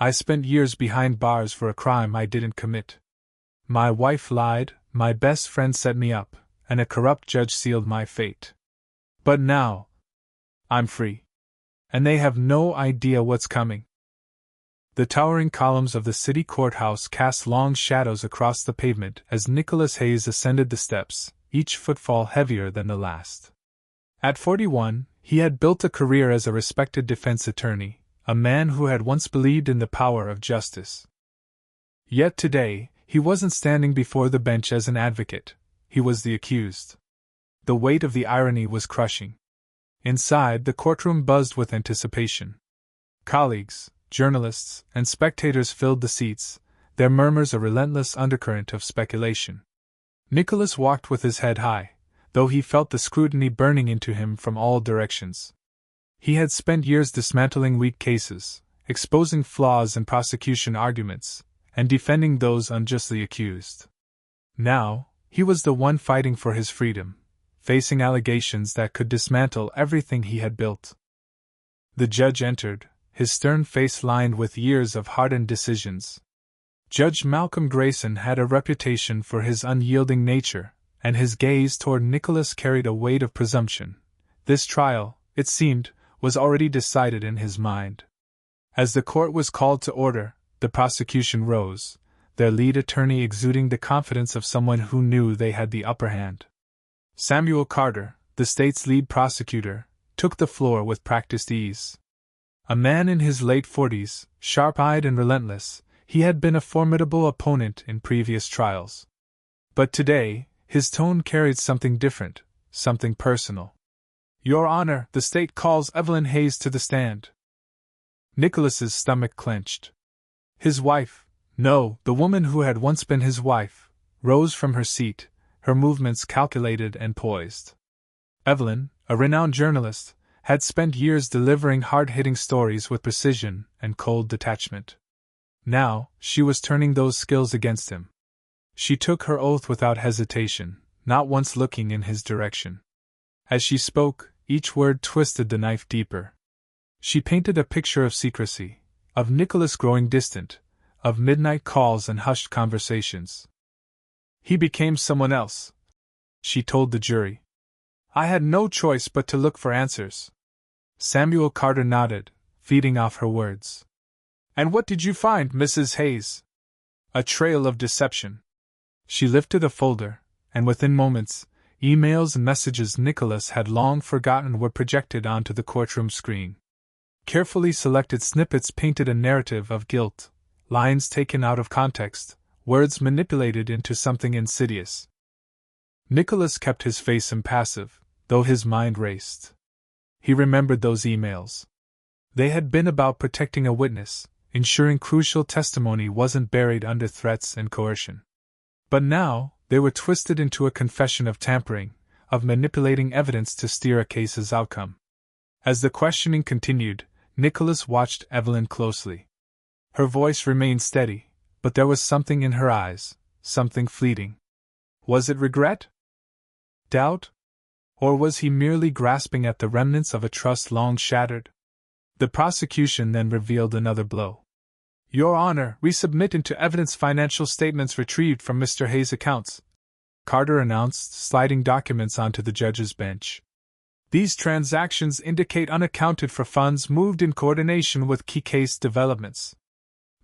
I spent years behind bars for a crime I didn't commit. My wife lied, my best friend set me up, and a corrupt judge sealed my fate. But now, I'm free. And they have no idea what's coming." The towering columns of the city courthouse cast long shadows across the pavement as Nicholas Hayes ascended the steps, each footfall heavier than the last. At 41, he had built a career as a respected defense attorney, a man who had once believed in the power of justice. Yet today, he wasn't standing before the bench as an advocate, he was the accused. The weight of the irony was crushing. Inside, the courtroom buzzed with anticipation. Colleagues, journalists, and spectators filled the seats, their murmurs a relentless undercurrent of speculation. Nicholas walked with his head high, though he felt the scrutiny burning into him from all directions. He had spent years dismantling weak cases, exposing flaws in prosecution arguments, and defending those unjustly accused. Now, he was the one fighting for his freedom, facing allegations that could dismantle everything he had built. The judge entered, his stern face lined with years of hardened decisions. Judge Malcolm Grayson had a reputation for his unyielding nature, and his gaze toward Nicholas carried a weight of presumption. This trial, it seemed, was already decided in his mind. As the court was called to order, the prosecution rose, their lead attorney exuding the confidence of someone who knew they had the upper hand. Samuel Carter, the state's lead prosecutor, took the floor with practiced ease. A man in his late 40s, sharp-eyed and relentless, he had been a formidable opponent in previous trials. But today, his tone carried something different, something personal. "Your Honor, the state calls Evelyn Hayes to the stand." Nicholas's stomach clenched. His wife, no, the woman who had once been his wife, rose from her seat, her movements calculated and poised. Evelyn, a renowned journalist, had spent years delivering hard-hitting stories with precision and cold detachment. Now, she was turning those skills against him. She took her oath without hesitation, not once looking in his direction. As she spoke, each word twisted the knife deeper. She painted a picture of secrecy, of Nicholas growing distant, of midnight calls and hushed conversations. "He became someone else," she told the jury. "I had no choice but to look for answers." Samuel Carter nodded, feeding off her words. "And what did you find, Mrs. Hayes?" "A trail of deception." She lifted a folder, and within moments, emails and messages Nicholas had long forgotten were projected onto the courtroom screen. Carefully selected snippets painted a narrative of guilt, lines taken out of context, words manipulated into something insidious. Nicholas kept his face impassive, though his mind raced. He remembered those emails. They had been about protecting a witness, ensuring crucial testimony wasn't buried under threats and coercion. But now, they were twisted into a confession of tampering, of manipulating evidence to steer a case's outcome. As the questioning continued, Nicholas watched Evelyn closely. Her voice remained steady, but there was something in her eyes, something fleeting. Was it regret? Doubt? Or was he merely grasping at the remnants of a trust long shattered? The prosecution then revealed another blow. "Your Honor, we submit into evidence financial statements retrieved from Mr. Hayes' accounts," Carter announced, sliding documents onto the judge's bench. "These transactions indicate unaccounted for funds moved in coordination with key case developments."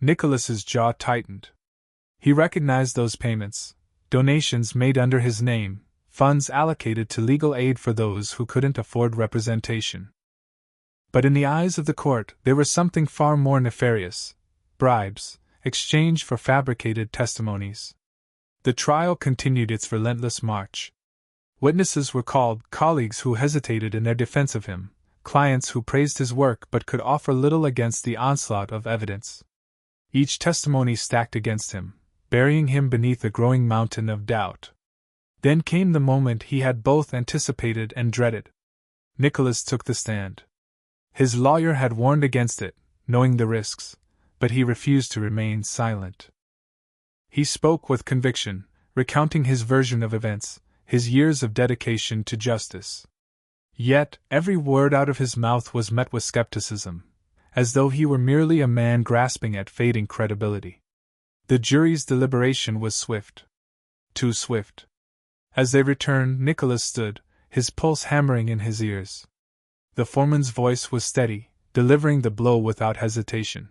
Nicholas's jaw tightened. He recognized those payments, donations made under his name, funds allocated to legal aid for those who couldn't afford representation. But in the eyes of the court, there was something far more nefarious: bribes, exchanged for fabricated testimonies. The trial continued its relentless march. Witnesses were called, colleagues who hesitated in their defense of him, clients who praised his work but could offer little against the onslaught of evidence. Each testimony stacked against him, burying him beneath a growing mountain of doubt. Then came the moment he had both anticipated and dreaded. Nicholas took the stand. His lawyer had warned against it, knowing the risks, but he refused to remain silent. He spoke with conviction, recounting his version of events, his years of dedication to justice. Yet, every word out of his mouth was met with skepticism, as though he were merely a man grasping at fading credibility. The jury's deliberation was swift. Too swift. As they returned, Nicholas stood, his pulse hammering in his ears. The foreman's voice was steady, delivering the blow without hesitation.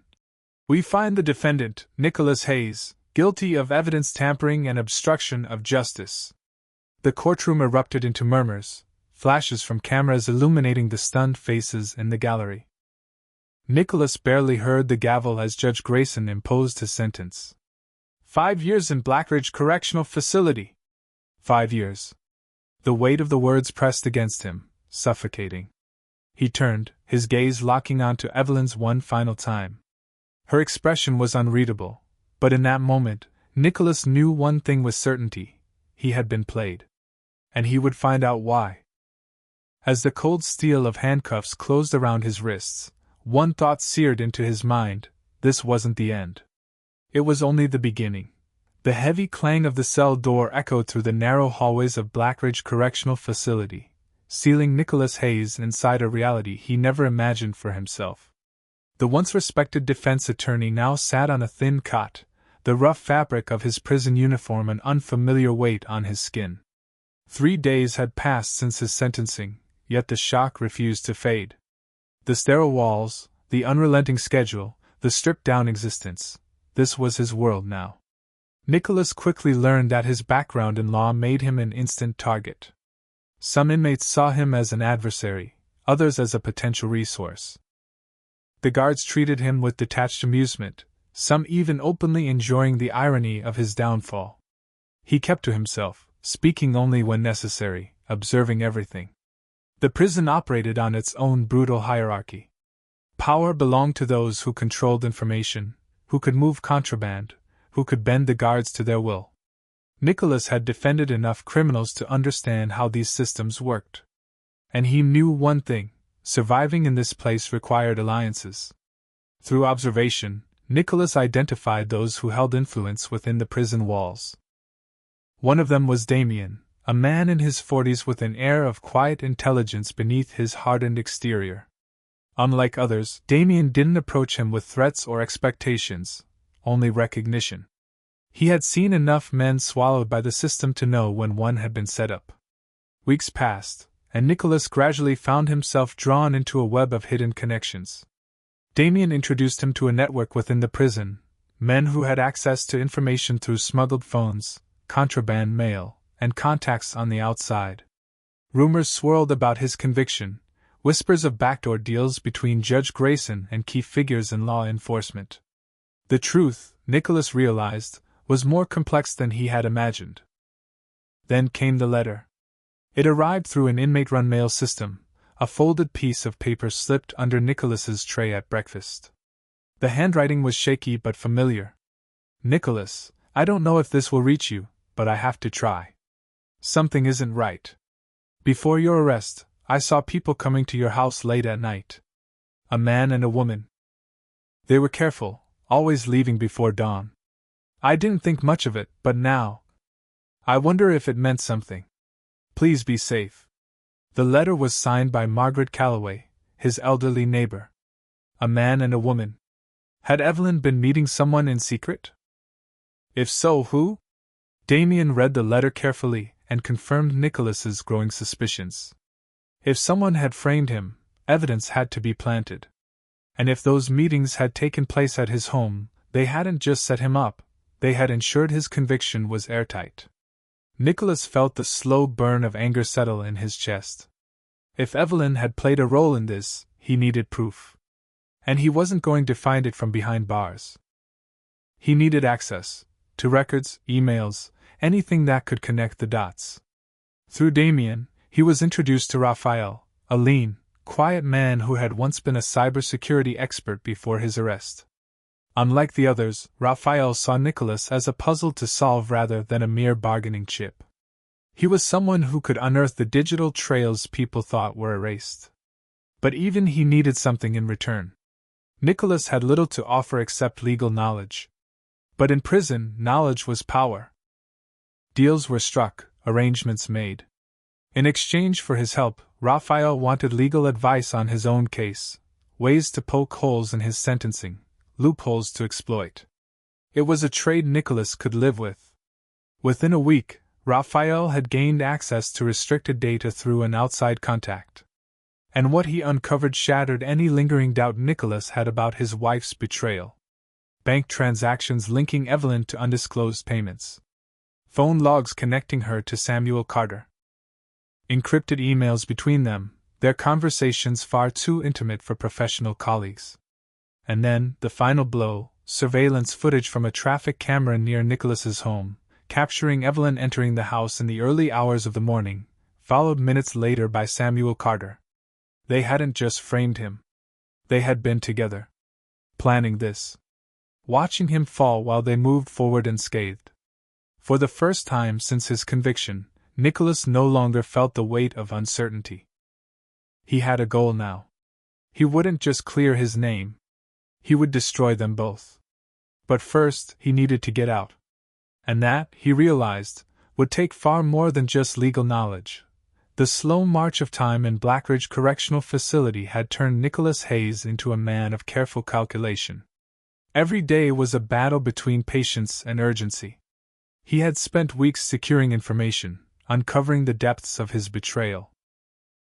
"We find the defendant, Nicholas Hayes, guilty of evidence tampering and obstruction of justice." The courtroom erupted into murmurs, flashes from cameras illuminating the stunned faces in the gallery. Nicholas barely heard the gavel as Judge Grayson imposed his sentence. 5 years in Blackridge Correctional Facility. 5 years. The weight of the words pressed against him, suffocating. He turned, his gaze locking onto Evelyn's one final time. Her expression was unreadable, but in that moment, Nicholas knew one thing with certainty: he had been played. And he would find out why. As the cold steel of handcuffs closed around his wrists, one thought seared into his mind: this wasn't the end. It was only the beginning. The heavy clang of the cell door echoed through the narrow hallways of Blackridge Correctional Facility, sealing Nicholas Hayes inside a reality he never imagined for himself. The once respected defense attorney now sat on a thin cot, the rough fabric of his prison uniform an unfamiliar weight on his skin. 3 days had passed since his sentencing, yet the shock refused to fade. The sterile walls, the unrelenting schedule, the stripped-down existence, this was his world now. Nicholas quickly learned that his background in law made him an instant target. Some inmates saw him as an adversary, others as a potential resource. The guards treated him with detached amusement, some even openly enjoying the irony of his downfall. He kept to himself, speaking only when necessary, observing everything. The prison operated on its own brutal hierarchy. Power belonged to those who controlled information, who could move contraband, who could bend the guards to their will. Nicholas had defended enough criminals to understand how these systems worked. And he knew one thing: surviving in this place required alliances. Through observation, Nicholas identified those who held influence within the prison walls. One of them was Damien, a man in his 40s with an air of quiet intelligence beneath his hardened exterior. Unlike others, Damien didn't approach him with threats or expectations, only recognition. He had seen enough men swallowed by the system to know when one had been set up. Weeks passed, and Nicholas gradually found himself drawn into a web of hidden connections. Damien introduced him to a network within the prison, men who had access to information through smuggled phones, contraband mail, and contacts on the outside. Rumors swirled about his conviction, whispers of backdoor deals between Judge Grayson and key figures in law enforcement. The truth, Nicholas realized, was more complex than he had imagined. Then came the letter. It arrived through an inmate-run mail system, a folded piece of paper slipped under Nicholas's tray at breakfast. The handwriting was shaky but familiar. "Nicholas, I don't know if this will reach you, but I have to try. Something isn't right. Before your arrest, I saw people coming to your house late at night. A man and a woman. They were careful, always leaving before dawn. I didn't think much of it, but now, I wonder if it meant something. Please be safe." The letter was signed by Margaret Calloway, his elderly neighbor. A man and a woman. Had Evelyn been meeting someone in secret? If so, who? Damien read the letter carefully and confirmed Nicholas's growing suspicions. If someone had framed him, evidence had to be planted. And if those meetings had taken place at his home, they hadn't just set him up, they had ensured his conviction was airtight. Nicholas felt the slow burn of anger settle in his chest. If Evelyn had played a role in this, he needed proof. And he wasn't going to find it from behind bars. He needed access to records, emails, anything that could connect the dots. Through Damien, he was introduced to Raphael, a lean, quiet man who had once been a cybersecurity expert before his arrest. Unlike the others, Raphael saw Nicholas as a puzzle to solve rather than a mere bargaining chip. He was someone who could unearth the digital trails people thought were erased. But even he needed something in return. Nicholas had little to offer except legal knowledge. But in prison, knowledge was power. Deals were struck, arrangements made. In exchange for his help, Raphael wanted legal advice on his own case, ways to poke holes in his sentencing, loopholes to exploit. It was a trade Nicholas could live with. Within a week, Raphael had gained access to restricted data through an outside contact. And what he uncovered shattered any lingering doubt Nicholas had about his wife's betrayal. Bank transactions linking Evelyn to undisclosed payments. Phone logs connecting her to Samuel Carter. Encrypted emails between them, their conversations far too intimate for professional colleagues. And then, the final blow, surveillance footage from a traffic camera near Nicholas's home, capturing Evelyn entering the house in the early hours of the morning, followed minutes later by Samuel Carter. They hadn't just framed him. They had been together. Planning this. Watching him fall while they moved forward unscathed. For the first time since his conviction, Nicholas no longer felt the weight of uncertainty. He had a goal now. He wouldn't just clear his name. He would destroy them both. But first, he needed to get out. And that, he realized, would take far more than just legal knowledge. The slow march of time in Blackridge Correctional Facility had turned Nicholas Hayes into a man of careful calculation. Every day was a battle between patience and urgency. He had spent weeks securing information, uncovering the depths of his betrayal.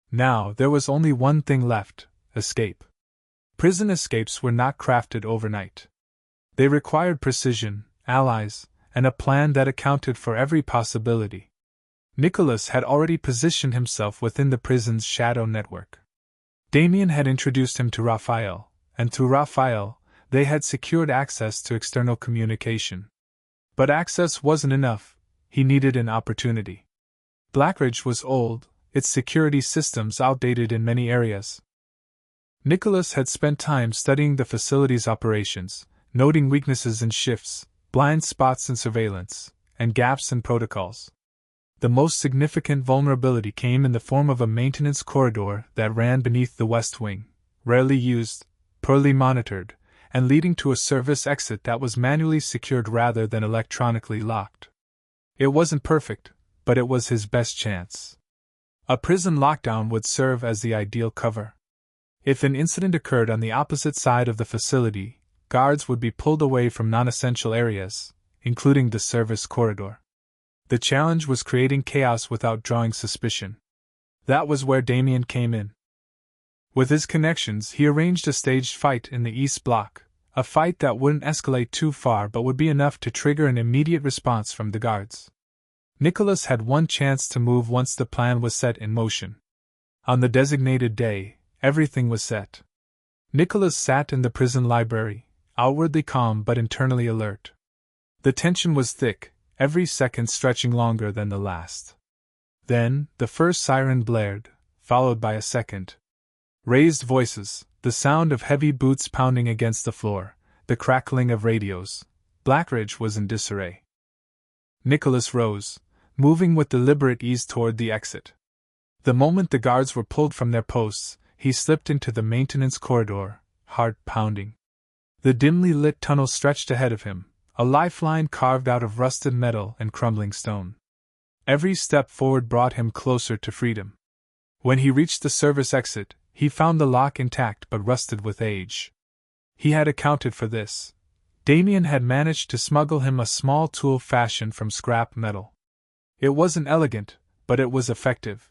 Now there was only one thing left: escape. Prison escapes were not crafted overnight. They required precision, allies, and a plan that accounted for every possibility. Nicholas had already positioned himself within the prison's shadow network. Damien had introduced him to Raphael, and through Raphael, they had secured access to external communication. But access wasn't enough, he needed an opportunity. Blackridge was old, its security systems outdated in many areas. Nicholas had spent time studying the facility's operations, noting weaknesses in shifts, blind spots in surveillance, and gaps in protocols. The most significant vulnerability came in the form of a maintenance corridor that ran beneath the West Wing, rarely used, poorly monitored, and leading to a service exit that was manually secured rather than electronically locked. It wasn't perfect, but it was his best chance. A prison lockdown would serve as the ideal cover. If an incident occurred on the opposite side of the facility, guards would be pulled away from non-essential areas, including the service corridor. The challenge was creating chaos without drawing suspicion. That was where Damien came in. With his connections, he arranged a staged fight in the East Block, a fight that wouldn't escalate too far but would be enough to trigger an immediate response from the guards. Nicholas had one chance to move once the plan was set in motion. On the designated day, everything was set. Nicholas sat in the prison library, outwardly calm but internally alert. The tension was thick, every second stretching longer than the last. Then, the first siren blared, followed by a second. Raised voices, the sound of heavy boots pounding against the floor, the crackling of radios. Blackridge was in disarray. Nicholas rose, moving with deliberate ease toward the exit. The moment the guards were pulled from their posts, he slipped into the maintenance corridor, heart pounding. The dimly lit tunnel stretched ahead of him, a lifeline carved out of rusted metal and crumbling stone. Every step forward brought him closer to freedom. When he reached the service exit, he found the lock intact but rusted with age. He had accounted for this. Damien had managed to smuggle him a small tool fashioned from scrap metal. It wasn't elegant, but it was effective.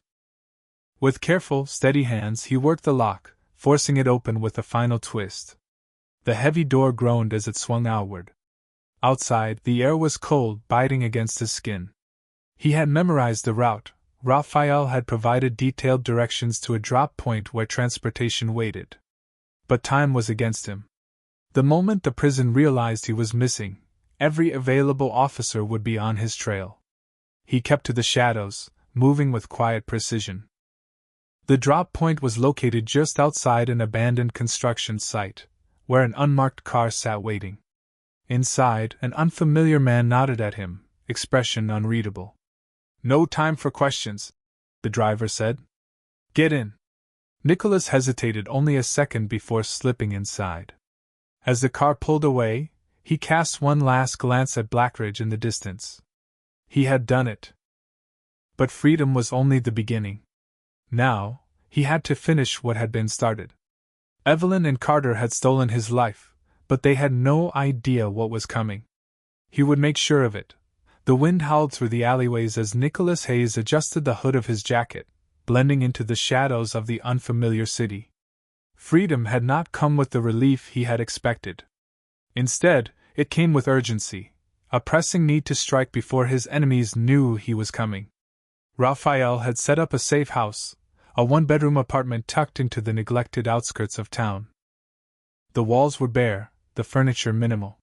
With careful, steady hands he worked the lock, forcing it open with a final twist. The heavy door groaned as it swung outward. Outside, the air was cold, biting against his skin. He had memorized the route. Raphael had provided detailed directions to a drop point where transportation waited. But time was against him. The moment the prison realized he was missing, every available officer would be on his trail. He kept to the shadows, moving with quiet precision. The drop point was located just outside an abandoned construction site, where an unmarked car sat waiting. Inside, an unfamiliar man nodded at him, expression unreadable. "No time for questions," the driver said. "Get in." Nicholas hesitated only a second before slipping inside. As the car pulled away, he cast one last glance at Blackridge in the distance. He had done it. But freedom was only the beginning. Now, he had to finish what had been started. Evelyn and Carter had stolen his life, but they had no idea what was coming. He would make sure of it. The wind howled through the alleyways as Nicholas Hayes adjusted the hood of his jacket, blending into the shadows of the unfamiliar city. Freedom had not come with the relief he had expected. Instead, it came with urgency, a pressing need to strike before his enemies knew he was coming. Raphael had set up a safe house, a one-bedroom apartment tucked into the neglected outskirts of town. The walls were bare, the furniture minimal.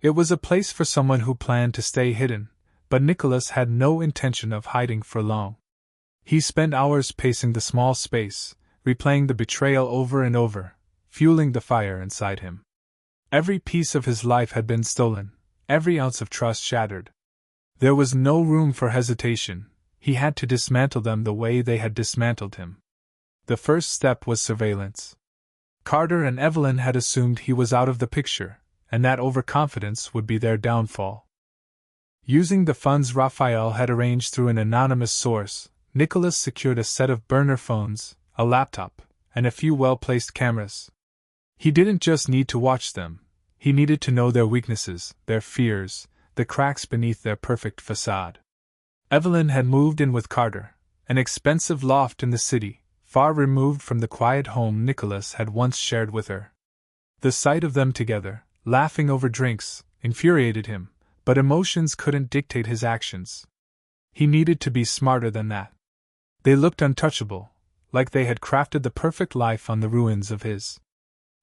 It was a place for someone who planned to stay hidden, but Nicholas had no intention of hiding for long. He spent hours pacing the small space, replaying the betrayal over and over, fueling the fire inside him. Every piece of his life had been stolen, every ounce of trust shattered. There was no room for hesitation. He had to dismantle them the way they had dismantled him. The first step was surveillance. Carter and Evelyn had assumed he was out of the picture, and that overconfidence would be their downfall. Using the funds Raphael had arranged through an anonymous source, Nicholas secured a set of burner phones, a laptop, and a few well-placed cameras. He didn't just need to watch them, he needed to know their weaknesses, their fears, the cracks beneath their perfect facade. Evelyn had moved in with Carter, an expensive loft in the city, far removed from the quiet home Nicholas had once shared with her. The sight of them together, laughing over drinks, infuriated him, but emotions couldn't dictate his actions. He needed to be smarter than that. They looked untouchable, like they had crafted the perfect life on the ruins of his.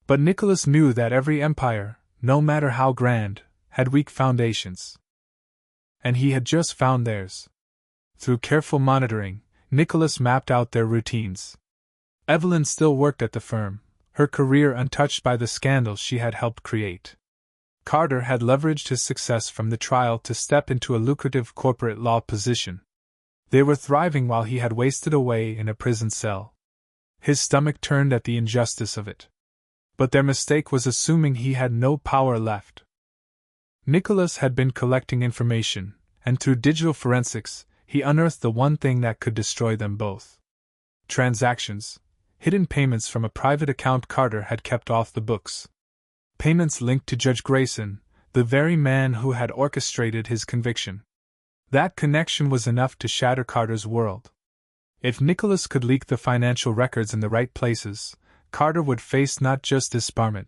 But Nicholas knew that every empire, no matter how grand, had weak foundations. And he had just found theirs. Through careful monitoring, Nicholas mapped out their routines. Evelyn still worked at the firm, her career untouched by the scandals she had helped create. Carter had leveraged his success from the trial to step into a lucrative corporate law position. They were thriving while he had wasted away in a prison cell. His stomach turned at the injustice of it. But their mistake was assuming he had no power left. Nicholas had been collecting information, and through digital forensics, he unearthed the one thing that could destroy them both. Transactions, hidden payments from a private account Carter had kept off the books. Payments linked to Judge Grayson, the very man who had orchestrated his conviction. That connection was enough to shatter Carter's world. If Nicholas could leak the financial records in the right places, Carter would face not just disbarment,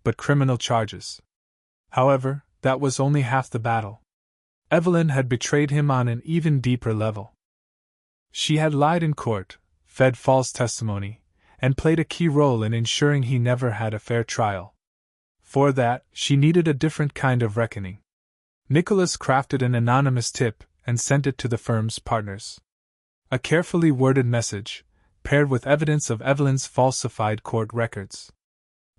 but criminal charges. However, that was only half the battle. Evelyn had betrayed him on an even deeper level. She had lied in court, fed false testimony, and played a key role in ensuring he never had a fair trial. For that, she needed a different kind of reckoning. Nicholas crafted an anonymous tip and sent it to the firm's partners. A carefully worded message, paired with evidence of Evelyn's falsified court records.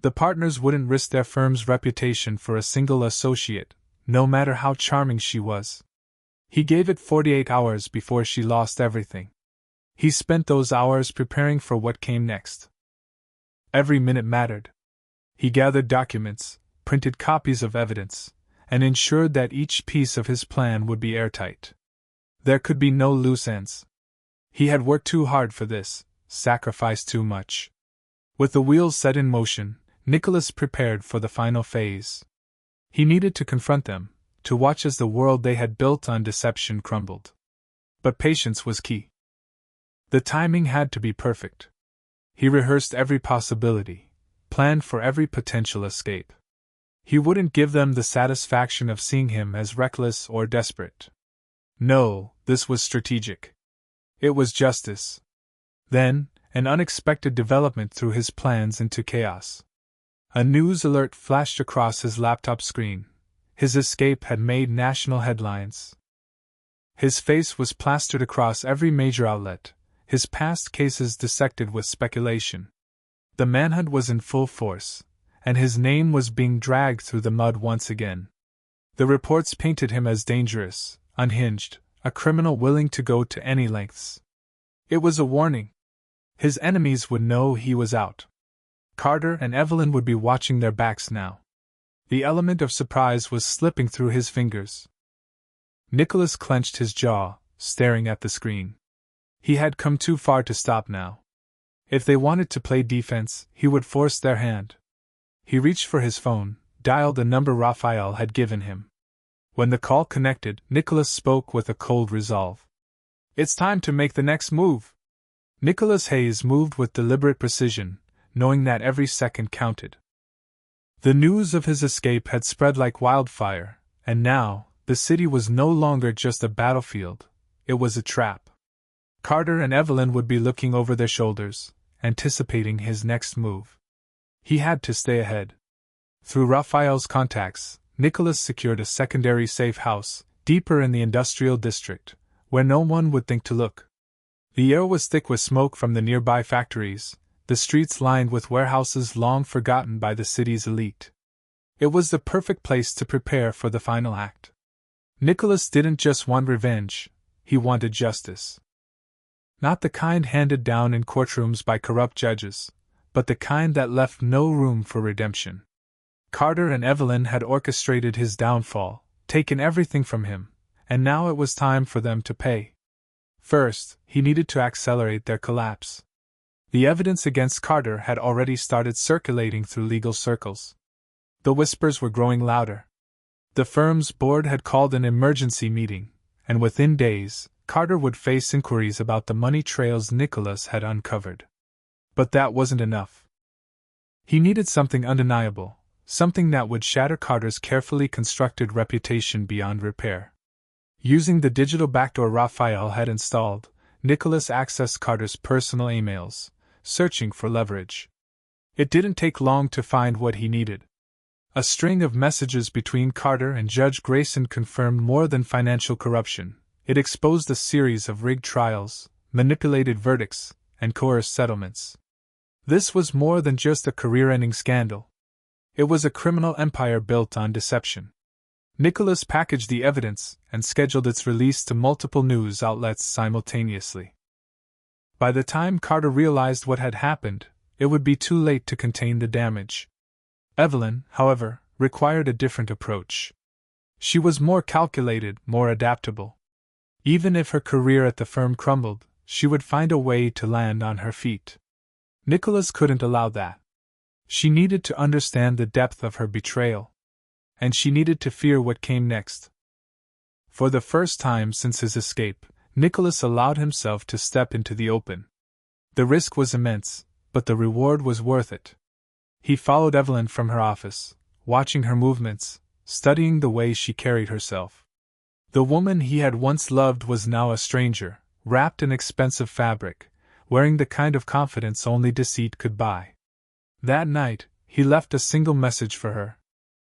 The partners wouldn't risk their firm's reputation for a single associate, no matter how charming she was. He gave it 48 hours before she lost everything. He spent those hours preparing for what came next. Every minute mattered. He gathered documents, printed copies of evidence, and ensured that each piece of his plan would be airtight. There could be no loose ends. He had worked too hard for this, sacrificed too much. With the wheels set in motion, Nicholas prepared for the final phase. He needed to confront them, to watch as the world they had built on deception crumbled. But patience was key. The timing had to be perfect. He rehearsed every possibility, planned for every potential escape. He wouldn't give them the satisfaction of seeing him as reckless or desperate. No, this was strategic. It was justice. Then, an unexpected development threw his plans into chaos. A news alert flashed across his laptop screen. His escape had made national headlines. His face was plastered across every major outlet, his past cases dissected with speculation. The manhunt was in full force, and his name was being dragged through the mud once again. The reports painted him as dangerous, unhinged, a criminal willing to go to any lengths. It was a warning. His enemies would know he was out. Carter and Evelyn would be watching their backs now. The element of surprise was slipping through his fingers. Nicholas clenched his jaw, staring at the screen. He had come too far to stop now. If they wanted to play defense, he would force their hand. He reached for his phone, dialed the number Raphael had given him. When the call connected, Nicholas spoke with a cold resolve. "It's time to make the next move." Nicholas Hayes moved with deliberate precision, knowing that every second counted. The news of his escape had spread like wildfire, and now, the city was no longer just a battlefield, it was a trap. Carter and Evelyn would be looking over their shoulders, anticipating his next move. He had to stay ahead. Through Raphael's contacts, Nicholas secured a secondary safe house, deeper in the industrial district, where no one would think to look. The air was thick with smoke from the nearby factories, the streets lined with warehouses long forgotten by the city's elite. It was the perfect place to prepare for the final act. Nicholas didn't just want revenge, he wanted justice. Not the kind handed down in courtrooms by corrupt judges, but the kind that left no room for redemption. Carter and Evelyn had orchestrated his downfall, taken everything from him, and now it was time for them to pay. First, he needed to accelerate their collapse. The evidence against Carter had already started circulating through legal circles. The whispers were growing louder. The firm's board had called an emergency meeting, and within days, Carter would face inquiries about the money trails Nicholas had uncovered. But that wasn't enough. He needed something undeniable, something that would shatter Carter's carefully constructed reputation beyond repair. Using the digital backdoor Raphael had installed, Nicholas accessed Carter's personal emails, searching for leverage. It didn't take long to find what he needed. A string of messages between Carter and Judge Grayson confirmed more than financial corruption. It exposed a series of rigged trials, manipulated verdicts, and coerced settlements. This was more than just a career-ending scandal. It was a criminal empire built on deception. Nicholas packaged the evidence and scheduled its release to multiple news outlets simultaneously. By the time Carter realized what had happened, it would be too late to contain the damage. Evelyn, however, required a different approach. She was more calculated, more adaptable. Even if her career at the firm crumbled, she would find a way to land on her feet. Nicholas couldn't allow that. She needed to understand the depth of her betrayal. And she needed to fear what came next. For the first time since his escape, Nicholas allowed himself to step into the open. The risk was immense, but the reward was worth it. He followed Evelyn from her office, watching her movements, studying the way she carried herself. The woman he had once loved was now a stranger, wrapped in expensive fabric, wearing the kind of confidence only deceit could buy. That night, he left a single message for her.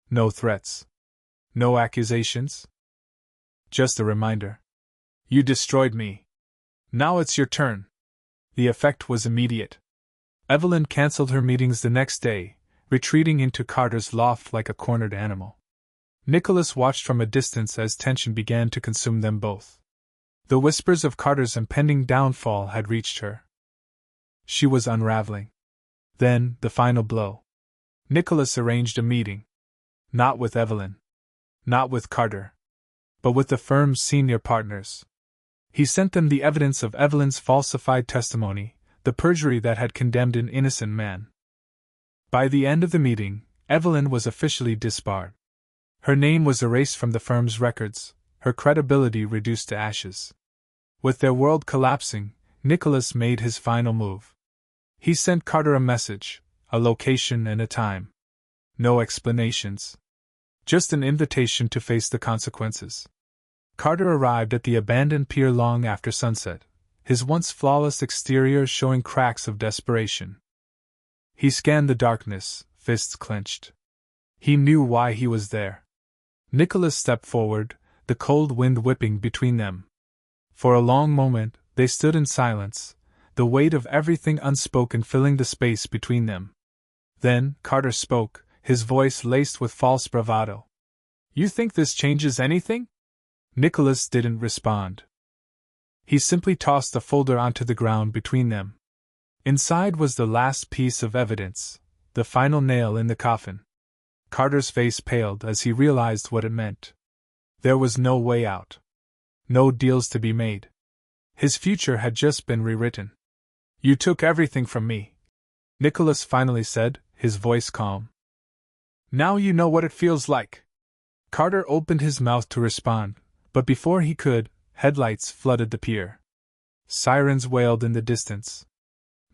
No threats. No accusations. Just a reminder. You destroyed me. Now it's your turn. The effect was immediate. Evelyn canceled her meetings the next day, retreating into Carter's loft like a cornered animal. Nicholas watched from a distance as tension began to consume them both. The whispers of Carter's impending downfall had reached her. She was unraveling. Then, the final blow. Nicholas arranged a meeting. Not with Evelyn. Not with Carter. But with the firm's senior partners. He sent them the evidence of Evelyn's falsified testimony, the perjury that had condemned an innocent man. By the end of the meeting, Evelyn was officially disbarred. Her name was erased from the firm's records, her credibility reduced to ashes. With their world collapsing, Nicholas made his final move. He sent Carter a message, a location and a time. No explanations. Just an invitation to face the consequences. Carter arrived at the abandoned pier long after sunset, his once flawless exterior showing cracks of desperation. He scanned the darkness, fists clenched. He knew why he was there. Nicholas stepped forward, the cold wind whipping between them. For a long moment, they stood in silence, the weight of everything unspoken filling the space between them. Then, Carter spoke, his voice laced with false bravado. You think this changes anything? Nicholas didn't respond. He simply tossed the folder onto the ground between them. Inside was the last piece of evidence, the final nail in the coffin. Carter's face paled as he realized what it meant. There was no way out. No deals to be made. His future had just been rewritten. You took everything from me, Nicholas finally said, his voice calm. Now you know what it feels like. Carter opened his mouth to respond, but before he could, headlights flooded the pier. Sirens wailed in the distance.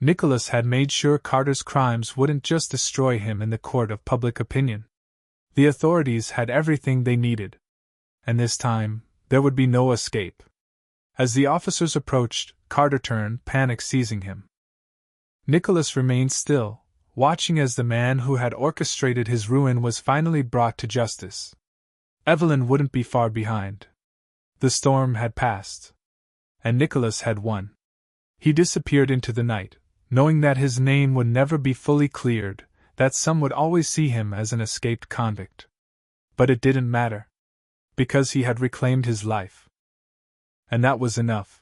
Nicholas had made sure Carter's crimes wouldn't just destroy him in the court of public opinion. The authorities had everything they needed. And this time, there would be no escape. As the officers approached, Carter turned, panic seizing him. Nicholas remained still, watching as the man who had orchestrated his ruin was finally brought to justice. Evelyn wouldn't be far behind. The storm had passed. And Nicholas had won. He disappeared into the night, knowing that his name would never be fully cleared, that some would always see him as an escaped convict. But it didn't matter. Because he had reclaimed his life. And that was enough.